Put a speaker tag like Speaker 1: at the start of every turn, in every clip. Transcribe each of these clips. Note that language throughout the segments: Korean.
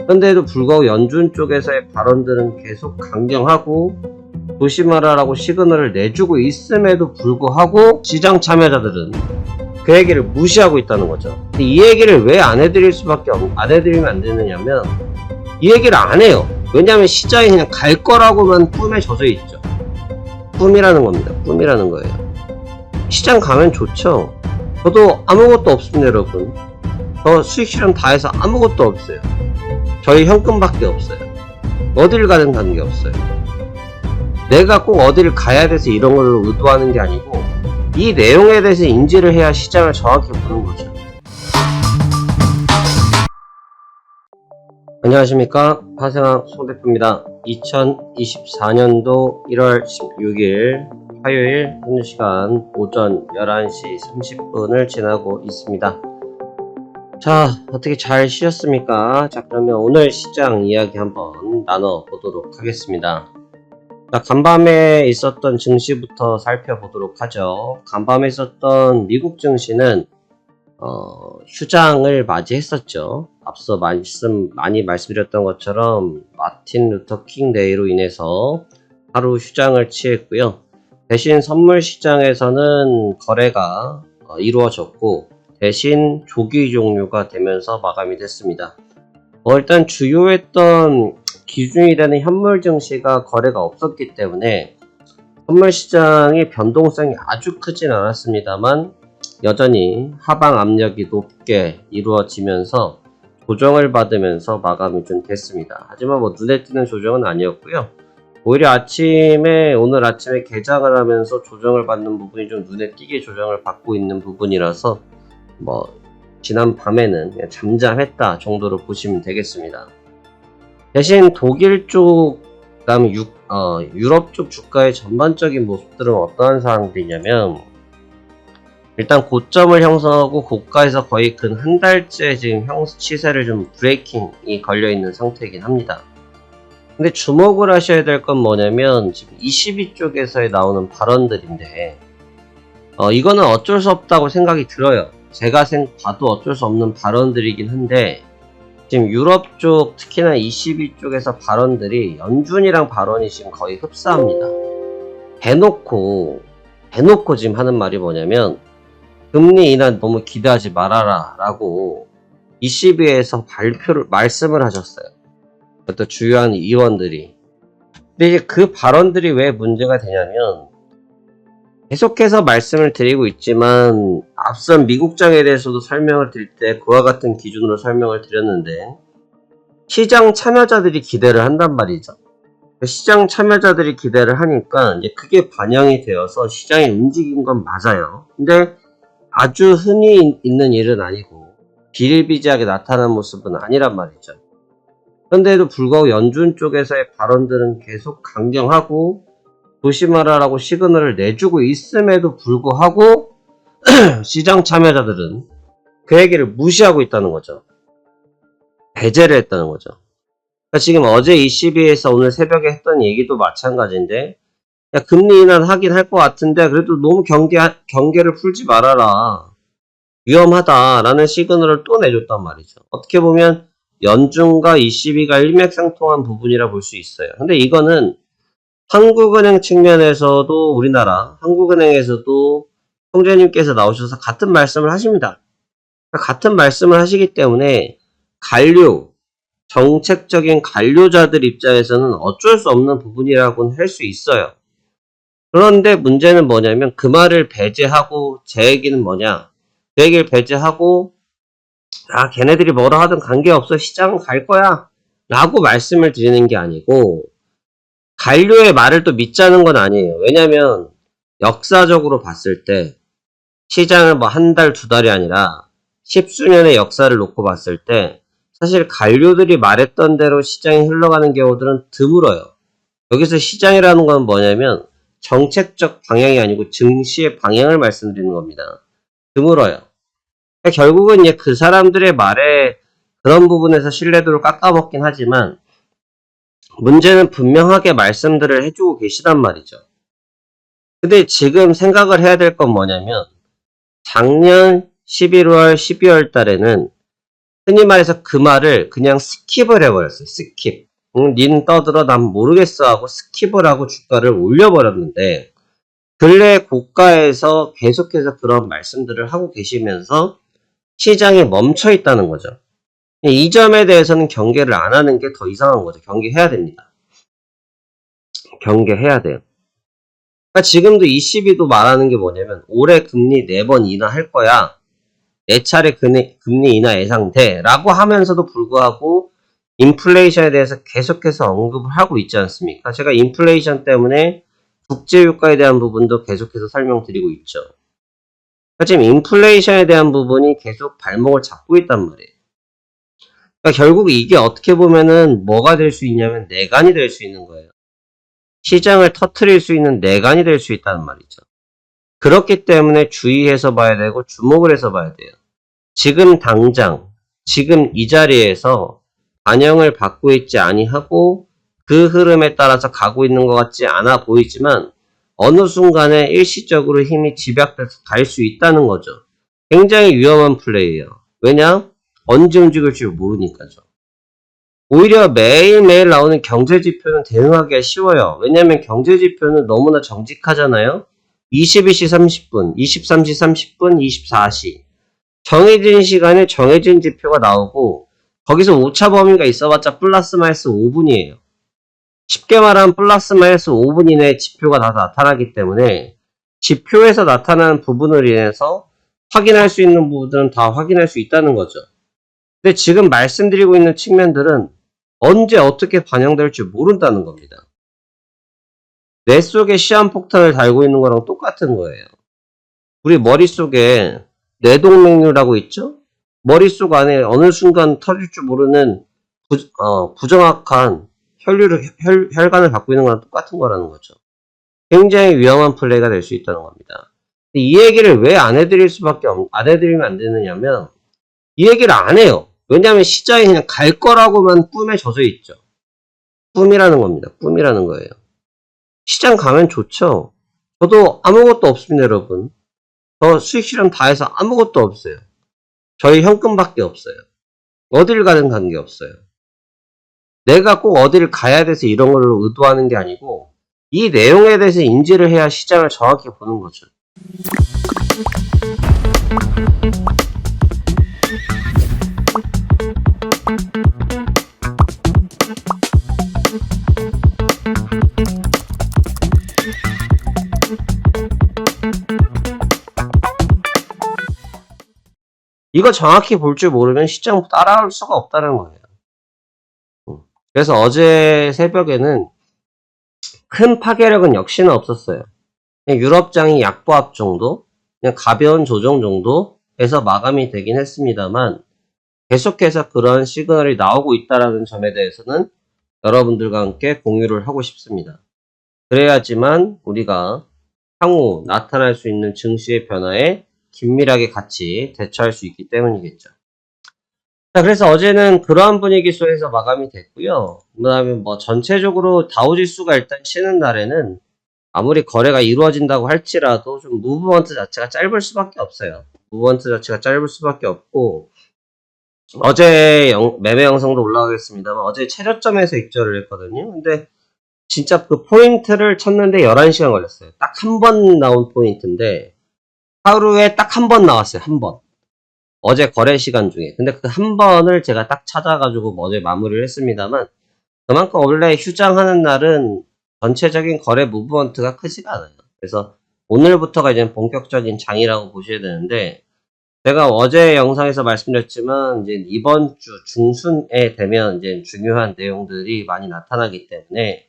Speaker 1: 그런데도 불구하고 연준 쪽에서의 발언들은 계속 강경하고 조심하라라고 시그널을 내주고 있음에도 불구하고 시장 참여자들은 그 얘기를 무시하고 있다는 거죠. 근데 이 얘기를 왜 안 해드리면 안 되느냐면 이 얘기를 안 해요. 왜냐하면 시장이 그냥 갈 거라고만 꿈에 젖어 있죠. 꿈이라는 겁니다. 꿈이라는 거예요. 시장 가면 좋죠. 저도 아무것도 없습니다, 여러분. 저 수익 실현 다 해서 아무것도 없어요. 저희 현금밖에 없어요. 어딜 가든 관계 없어요. 내가 꼭 어디를 가야 돼서 이런 걸 의도하는 게 아니고 이 내용에 대해서 인지를 해야 시장을 정확히 보는 거죠. 안녕하십니까, 파생학 송대표입니다. 2024년도 1월 16일 화요일 현재 시간 오전 11시 30분을 지나고 있습니다. 자, 어떻게 잘 쉬셨습니까? 자, 그러면 오늘 시장 이야기 한번 나눠보도록 하겠습니다. 자, 간밤에 있었던 증시부터 살펴보도록 하죠. 간밤에 있었던 미국 증시는 휴장을 맞이했었죠. 앞서 많이 말씀드렸던 것처럼 마틴 루터 킹 데이로 인해서 하루 휴장을 취했고요. 대신 선물 시장에서는 거래가 이루어졌고 대신 조기 종료가 되면서 마감이 됐습니다. 일단 주요했던 기준이 되는 현물 증시가 거래가 없었기 때문에 선물 시장의 변동성이 아주 크진 않았습니다만 여전히 하방 압력이 높게 이루어지면서 조정을 받으면서 마감이 좀 됐습니다. 하지만 눈에 띄는 조정은 아니었고요. 오히려 오늘 아침에 개장을 하면서 조정을 받는 부분이 좀 눈에 띄게 조정을 받고 있는 부분이라서 지난 밤에는 그냥 잠잠했다 정도로 보시면 되겠습니다. 대신 독일 쪽, 그다음 유럽 쪽 주가의 전반적인 모습들은 어떠한 상황들이냐면 일단 고점을 형성하고 고가에서 거의 근 한 달째 지금 시세를 좀 브레이킹이 걸려있는 상태이긴 합니다. 근데 주목을 하셔야 될 건 뭐냐면 지금 22 쪽에서 나오는 발언들인데 이거는 어쩔 수 없다고 생각이 들어요. 제가 봐도 어쩔 수 없는 발언들이긴 한데 지금 유럽 쪽 특히나 22 쪽에서 발언들이 연준이랑 발언이 지금 거의 흡사합니다. 대놓고 지금 하는 말이 뭐냐면 금리 인하 너무 기대하지 말아라 라고 22에서 말씀을 하셨어요. 또 주요한 의원들이. 근데 이제 그 발언들이 왜 문제가 되냐면 계속해서 말씀을 드리고 있지만 앞선 미국장에 대해서도 설명을 드릴 때 그와 같은 기준으로 설명을 드렸는데 시장 참여자들이 기대를 한단 말이죠. 시장 참여자들이 기대를 하니까 이제 그게 반영이 되어서 시장이 움직인 건 맞아요. 근데 아주 흔히 있는 일은 아니고 비일비재하게 나타난 모습은 아니란 말이죠. 그런데도 불구하고 연준 쪽에서의 발언들은 계속 강경하고 조심하라라고 시그널을 내주고 있음에도 불구하고 시장 참여자들은 그 얘기를 무시하고 있다는 거죠. 배제를 했다는 거죠. 그러니까 지금 어제 22에서 오늘 새벽에 했던 얘기도 마찬가지인데 야, 금리 인하 하긴 할 것 같은데 그래도 너무 경계를 풀지 말아라. 위험하다라는 시그널을 또 내줬단 말이죠. 어떻게 보면 연준과 22가 일맥상통한 부분이라 볼 수 있어요. 근데 이거는 한국은행 측면에서도 우리나라 한국은행에서도 총재님께서 나오셔서 같은 말씀을 하십니다. 같은 말씀을 하시기 때문에 정책적인 관료자들 입장에서는 어쩔 수 없는 부분이라고는 할 수 있어요. 그런데 문제는 뭐냐면 그 말을 배제하고 제 얘기는 뭐냐, 그 얘기를 배제하고 걔네들이 뭐라 하든 관계없어, 시장은 갈 거야 라고 말씀을 드리는 게 아니고 관료의 말을 또 믿자는 건 아니에요. 왜냐면 역사적으로 봤을 때 시장을 한 달, 두 달이 아니라 십수년의 역사를 놓고 봤을 때 사실 관료들이 말했던 대로 시장이 흘러가는 경우들은 드물어요. 여기서 시장이라는 건 뭐냐면 정책적 방향이 아니고 증시의 방향을 말씀드리는 겁니다. 드물어요. 그러니까 결국은 그 사람들의 말에 그런 부분에서 신뢰도를 깎아먹긴 하지만 문제는 분명하게 말씀들을 해주고 계시단 말이죠. 근데 지금 생각을 해야 될 건 뭐냐면 작년 11월, 12월 달에는 흔히 말해서 그 말을 그냥 스킵을 해버렸어요. 스킵. 니는 떠들어 난 모르겠어 하고 스킵을 하고 주가를 올려버렸는데 근래 고가에서 계속해서 그런 말씀들을 하고 계시면서 시장이 멈춰 있다는 거죠. 이 점에 대해서는 경계를 안 하는 게 더 이상한 거죠. 경계해야 됩니다. 경계해야 돼요. 그러니까 지금도 ECB도 말하는 게 뭐냐면 올해 금리 4번 인하할 거야. 4차례 금리 인하 예상돼 라고 하면서도 불구하고 인플레이션에 대해서 계속해서 언급을 하고 있지 않습니까? 제가 인플레이션 때문에 국제유가에 대한 부분도 계속해서 설명드리고 있죠. 그러니까 지금 인플레이션에 대한 부분이 계속 발목을 잡고 있단 말이에요. 그러니까 결국 이게 어떻게 보면은 뭐가 될 수 있냐면 내관이 될 수 있는 거예요. 시장을 터트릴 수 있는 내관이 될 수 있다는 말이죠. 그렇기 때문에 주의해서 봐야 되고 주목을 해서 봐야 돼요. 지금 당장, 지금 이 자리에서 반영을 받고 있지 아니하고 그 흐름에 따라서 가고 있는 것 같지 않아 보이지만 어느 순간에 일시적으로 힘이 집약돼서 갈 수 있다는 거죠. 굉장히 위험한 플레이예요. 왜냐? 언제 움직일지 모르니까죠. 오히려 매일매일 나오는 경제지표는 대응하기가 쉬워요. 왜냐면 경제지표는 너무나 정직하잖아요. 22시 30분, 23시 30분, 24시. 정해진 시간에 정해진 지표가 나오고 거기서 오차 범위가 있어봤자 플러스 마이너스 5분이에요. 쉽게 말하면 플러스 마이너스 5분 이내에 지표가 다 나타나기 때문에 지표에서 나타나는 부분을 인해서 확인할 수 있는 부분들은 다 확인할 수 있다는 거죠. 근데 지금 말씀드리고 있는 측면들은 언제 어떻게 반영될지 모른다는 겁니다. 뇌 속에 시한폭탄을 달고 있는 거랑 똑같은 거예요. 우리 머릿속에 뇌동맥류라고 있죠? 머릿속 안에 어느 순간 터질 줄 모르는 부정확한 혈관을 갖고 있는 거랑 똑같은 거라는 거죠. 굉장히 위험한 플레이가 될 수 있다는 겁니다. 이 얘기를 왜 안 해드리면 안 되느냐면 이 얘기를 안 해요. 왜냐하면 시장이 그냥 갈 거라고만 꿈에 젖어 있죠. 꿈이라는 겁니다. 꿈이라는 거예요. 시장 가면 좋죠. 저도 아무것도 없습니다, 여러분. 저 수익 실험 다 해서 아무것도 없어요. 저희 현금밖에 없어요. 어딜 가든 관계없어요. 내가 꼭 어디를 가야 돼서 이런 걸로 의도하는 게 아니고 이 내용에 대해서 인지를 해야 시장을 정확히 보는 거죠. 이거 정확히 볼 줄 모르면 시장 따라올 수가 없다는 거예요. 그래서 어제 새벽에는 큰 파괴력은 역시나 없었어요. 그냥 유럽장이 약보합 정도, 그냥 가벼운 조정 정도 해서 마감이 되긴 했습니다만 계속해서 그런 시그널이 나오고 있다는 점에 대해서는 여러분들과 함께 공유를 하고 싶습니다. 그래야지만 우리가 향후 나타날 수 있는 증시의 변화에 긴밀하게 같이 대처할 수 있기 때문이겠죠. 자, 그래서 어제는 그러한 분위기 속에서 마감이 됐고요. 그 다음에 전체적으로 다우지수가 일단 쉬는 날에는 아무리 거래가 이루어진다고 할지라도 좀 무브먼트 자체가 짧을 수밖에 없어요. 무브먼트 자체가 짧을 수밖에 없고 어제 매매 영상도 올라가겠습니다만 어제 최저점에서 익절을 했거든요. 근데 진짜 그 포인트를 쳤는데 11시간 걸렸어요. 딱 한 번 나온 포인트인데 하루에 딱 한 번 나왔어요. 한 번. 어제 거래 시간 중에. 근데 그 한 번을 제가 딱 찾아가지고 어제 마무리를 했습니다만 그만큼 원래 휴장하는 날은 전체적인 거래 무브먼트가 크지가 않아요. 그래서 오늘부터가 이제 본격적인 장이라고 보셔야 되는데 제가 어제 영상에서 말씀드렸지만 이제 이번 주 중순에 되면 이제 중요한 내용들이 많이 나타나기 때문에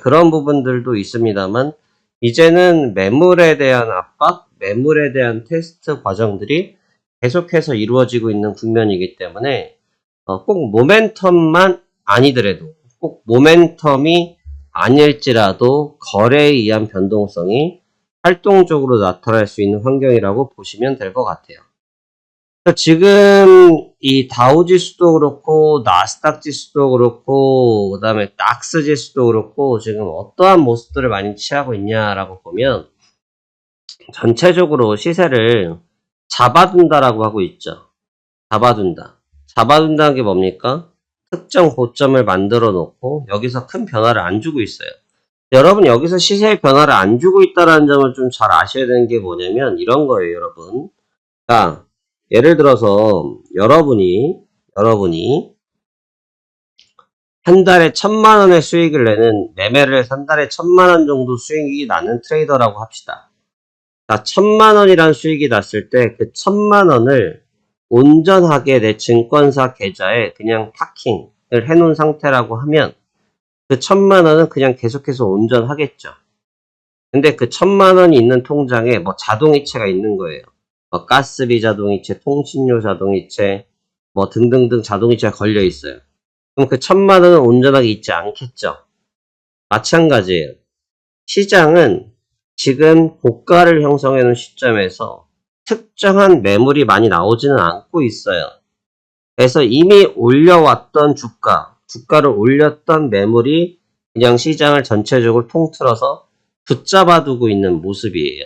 Speaker 1: 그런 부분들도 있습니다만 이제는 매물에 대한 압박, 매물에 대한 테스트 과정들이 계속해서 이루어지고 있는 국면이기 때문에 꼭 모멘텀만 아니더라도 꼭 모멘텀이 아닐지라도 거래에 의한 변동성이 활동적으로 나타날 수 있는 환경이라고 보시면 될 것 같아요. 지금 이 다우 지수도 그렇고 나스닥 지수도 그렇고 그 다음에 낙스 지수도 그렇고 지금 어떠한 모습들을 많이 취하고 있냐라고 보면 전체적으로 시세를 잡아둔다라고 하고 있죠. 잡아둔다. 잡아둔다는 게 뭡니까? 특정 고점을 만들어 놓고 여기서 큰 변화를 안 주고 있어요. 여러분 여기서 시세의 변화를 안 주고 있다는 점을 좀 잘 아셔야 되는 게 뭐냐면 이런 거예요, 여러분. 자, 예를 들어서 여러분이 한 달에 1,000만 원의 수익을 내는 매매를 해서 한 달에 1,000만 원 정도 수익이 나는 트레이더라고 합시다. 자, 1,000만 원이란 수익이 났을 때 그 1,000만 원을 온전하게 내 증권사 계좌에 그냥 파킹을 해놓은 상태라고 하면 그 1,000만 원은 그냥 계속해서 온전하겠죠. 근데 그 1,000만 원이 있는 통장에 뭐 자동이체가 있는 거예요. 뭐 가스비 자동이체, 통신료 자동이체, 뭐 등등등 자동이체가 걸려 있어요. 그럼 그 1,000만 원은 온전하게 있지 않겠죠. 마찬가지예요. 시장은 지금 고가를 형성해 놓은 시점에서 특정한 매물이 많이 나오지는 않고 있어요. 그래서 이미 올려왔던 주가를 올렸던 매물이 그냥 시장을 전체적으로 통틀어서 붙잡아 두고 있는 모습이에요.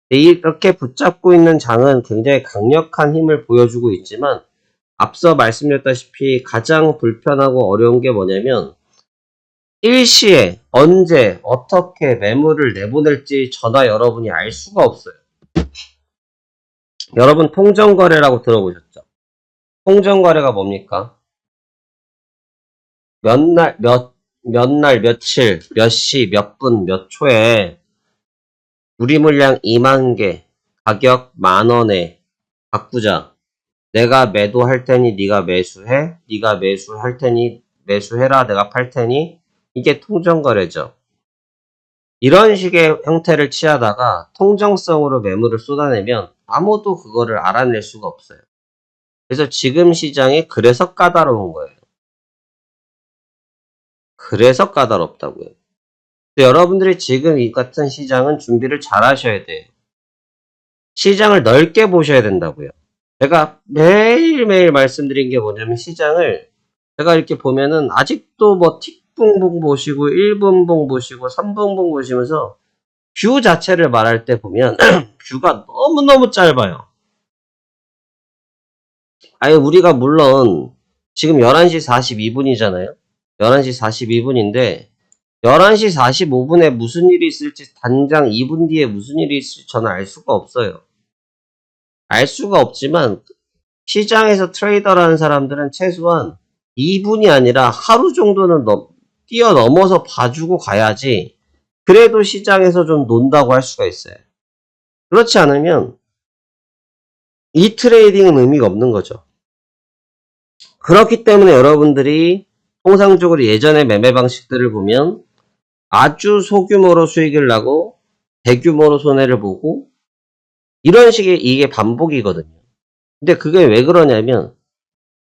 Speaker 1: 이렇게 붙잡고 있는 장은 굉장히 강력한 힘을 보여주고 있지만 앞서 말씀드렸다시피 가장 불편하고 어려운 게 뭐냐면 일시에 언제 어떻게 매물을 내보낼지 저나 여러분이 알 수가 없어요. 여러분 통정거래라고 들어보셨죠? 통정거래가 뭡니까? 몇 날, 며칠, 몇 시, 몇 분, 몇 초에 우리 물량 2만 개, 가격 10,000원에 바꾸자. 내가 매도할 테니 네가 매수해. 네가 매수할 테니 매수해라. 내가 팔 테니. 이게 통정거래죠. 이런 식의 형태를 취하다가 통정성으로 매물을 쏟아내면 아무도 그거를 알아낼 수가 없어요. 그래서 지금 시장이 그래서 까다로운 거예요. 그래서 까다롭다고요. 근데 여러분들이 지금 이 같은 시장은 준비를 잘 하셔야 돼요. 시장을 넓게 보셔야 된다고요. 제가 매일매일 말씀드린 게 뭐냐면 시장을 제가 이렇게 보면은 아직도 뭐 틱붕붕 보시고 1분봉 보시고 3분봉 보시면서 뷰 자체를 말할 때 보면 뷰가 너무너무 짧아요. 아예 우리가 물론 지금 11시 42분이잖아요. 11시 42분인데 11시 45분에 무슨 일이 있을지 당장 2분 뒤에 무슨 일이 있을지 저는 알 수가 없어요. 알 수가 없지만 시장에서 트레이더라는 사람들은 최소한 2분이 아니라 하루 정도는 뛰어넘어서 봐주고 가야지 그래도 시장에서 좀 논다고 할 수가 있어요. 그렇지 않으면 이 트레이딩은 의미가 없는 거죠. 그렇기 때문에 여러분들이 통상적으로 예전의 매매 방식들을 보면 아주 소규모로 수익을 나고 대규모로 손해를 보고 이런 식의 이게 반복이거든요. 근데 그게 왜 그러냐면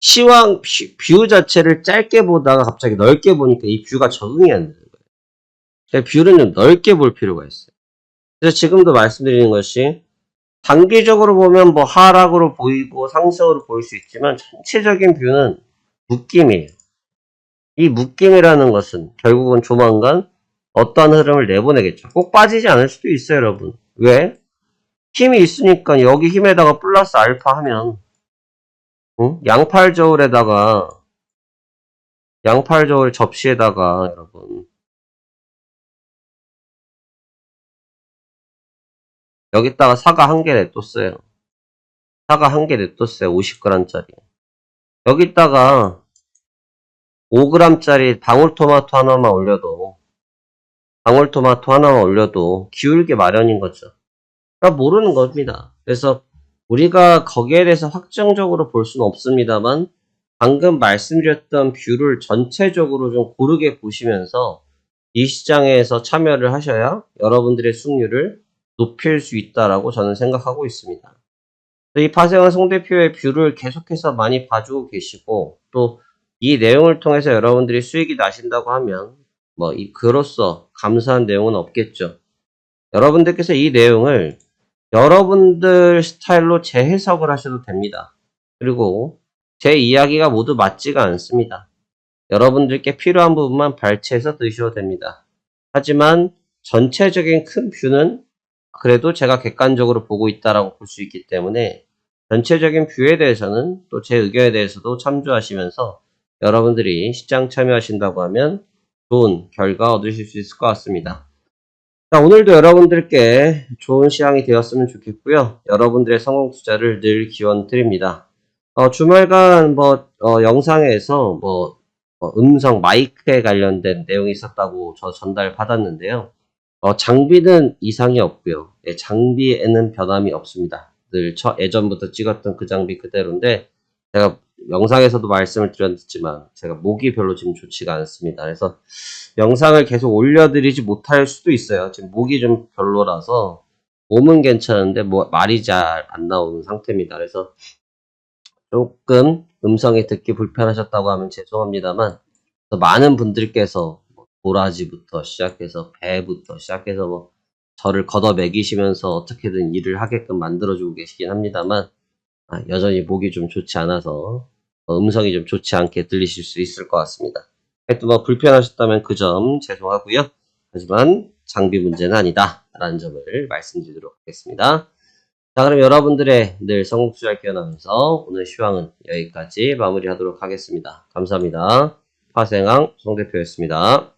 Speaker 1: 시황 뷰 자체를 짧게 보다가 갑자기 넓게 보니까 이 뷰가 적응이 안 되는 거예요. 그러니까 뷰를 좀 넓게 볼 필요가 있어요. 그래서 지금도 말씀드리는 것이 단기적으로 보면 뭐 하락으로 보이고 상승으로 보일 수 있지만 전체적인 뷰는 묶임이에요. 이 묶임이라는 것은 결국은 조만간 어떠한 흐름을 내보내겠죠. 꼭 빠지지 않을 수도 있어요, 여러분. 왜? 힘이 있으니까 여기 힘에다가 플러스 알파 하면 양팔 저울에다가 양팔 저울 접시에다가 여러분 여기다가 사과 한 개 냅뒀어요. 사과 한 개 냅뒀어요. 50g짜리. 여기다가 5g짜리 방울토마토 하나만 올려도 기울게 마련인 거죠. 그러니까 모르는 겁니다. 그래서 우리가 거기에 대해서 확정적으로 볼 수는 없습니다만 방금 말씀드렸던 뷰를 전체적으로 좀 고르게 보시면서 이 시장에서 참여를 하셔야 여러분들의 승률을 높일 수 있다라고 저는 생각하고 있습니다. 이 파생한 송 대표의 뷰를 계속해서 많이 봐주고 계시고 또 이 내용을 통해서 여러분들이 수익이 나신다고 하면 뭐 그로써 감사한 내용은 없겠죠. 여러분들께서 이 내용을 여러분들 스타일로 재해석을 하셔도 됩니다. 그리고 제 이야기가 모두 맞지가 않습니다. 여러분들께 필요한 부분만 발췌해서 드셔도 됩니다. 하지만 전체적인 큰 뷰는 그래도 제가 객관적으로 보고 있다라고 볼 수 있기 때문에 전체적인 뷰에 대해서는 또 제 의견에 대해서도 참조하시면서 여러분들이 시장 참여하신다고 하면 좋은 결과 얻으실 수 있을 것 같습니다. 자, 오늘도 여러분들께 좋은 시황이 되었으면 좋겠고요. 여러분들의 성공 투자를 늘 기원 드립니다. 주말간 영상에서 음성 마이크에 관련된 내용이 있었다고 저 전달 받았는데요. 장비는 이상이 없고요. 예, 장비에는 변함이 없습니다. 늘 예전부터 찍었던 그 장비 그대로인데, 제가 영상에서도 말씀을 드렸지만 제가 목이 별로 지금 좋지가 않습니다. 그래서 영상을 계속 올려드리지 못할 수도 있어요. 지금 목이 좀 별로라서 몸은 괜찮은데 말이 잘 안 나오는 상태입니다. 그래서 조금 음성이 듣기 불편하셨다고 하면 죄송합니다만, 많은 분들께서 도라지부터 시작해서 배부터 시작해서 저를 걷어먹이시면서 어떻게든 일을 하게끔 만들어주고 계시긴 합니다만, 여전히 목이 좀 좋지 않아서 음성이 좀 좋지 않게 들리실 수 있을 것 같습니다. 하여튼 불편하셨다면 그 점 죄송하고요. 하지만 장비 문제는 아니다 라는 점을 말씀드리도록 하겠습니다. 자, 그럼 여러분들의 늘 성공 투자를 기원하면서 오늘 시황은 여기까지 마무리하도록 하겠습니다. 감사합니다. 파생왕 송대표였습니다.